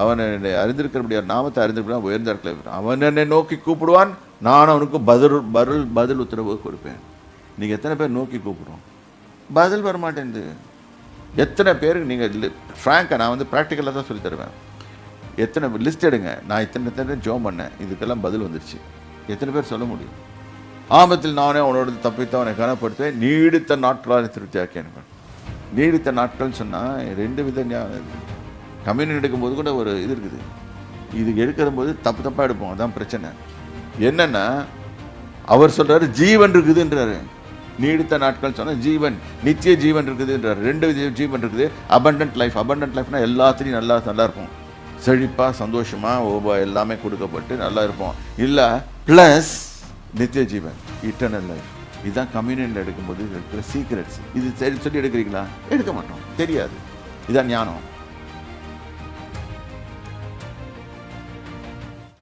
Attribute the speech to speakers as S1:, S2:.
S1: அவன் என்னை அறிந்திருக்கிறபடியா நாமத்தை அறிந்திருப்பா உயர்ந்த இடத்துல அவன் என்னை நோக்கி கூப்பிடுவான், நான் அவனுக்கு பதில் உத்தரவு கொடுப்பேன். நீங்கள் எத்தனை பேர் நோக்கி கூப்பிடுறோம், பதில் வர மாட்டேங்குது. எத்தனை பேருக்கு நீங்கள் ஃப்ராங்காக நான் வந்து ப்ராக்டிக்கலாக தான் சொல்லி தருவேன். எத்தனை லிஸ்ட் எடுங்க, நான் இத்தனை ஜோம் பண்ணேன், இதுக்கெல்லாம் பதில் வந்துருச்சு. எத்தனை பேர் சொல்ல முடியும்? ஆபத்தில் நானே அவனோட தப்பித்தவனை கனப்படுத்துவேன், நீடித்த நாட்களாக திருப்தியாக்கேன். நீடித்த நாட்கள்னு சொன்னால் 2 வித கம்யூனியன் எடுக்கும்போது கூட ஒரு இது இருக்குது. இது எடுக்கிற போது தப்பாக எடுப்போம், அதான் பிரச்சனை. என்னென்னா அவர் சொல்கிறாரு ஜீவன் இருக்குதுன்றாரு. நீடித்த நாட்கள் சொன்னால் ஜீவன், நித்திய ஜீவன் இருக்குதுன்றார். 2 வித ஜீவன் இருக்குது. அபண்டன்ட் லைஃப்னால் எல்லாத்துலேயும் நல்லா இருக்கும், செழிப்பாக சந்தோஷமாக எல்லாமே கொடுக்கப்பட்டு நல்லா இருப்போம். இல்லை ப்ளஸ் நித்திய ஜீவன், இட்டர்னல் லைஃப். இதுதான் கம்யூனியனில் எடுக்கும்போது இருக்கிற சீக்ரெட்ஸ். இது சரி சொல்லி எடுக்கிறீங்களா? எடுக்க மாட்டோம், தெரியாது. இதுதான் ஞானம்.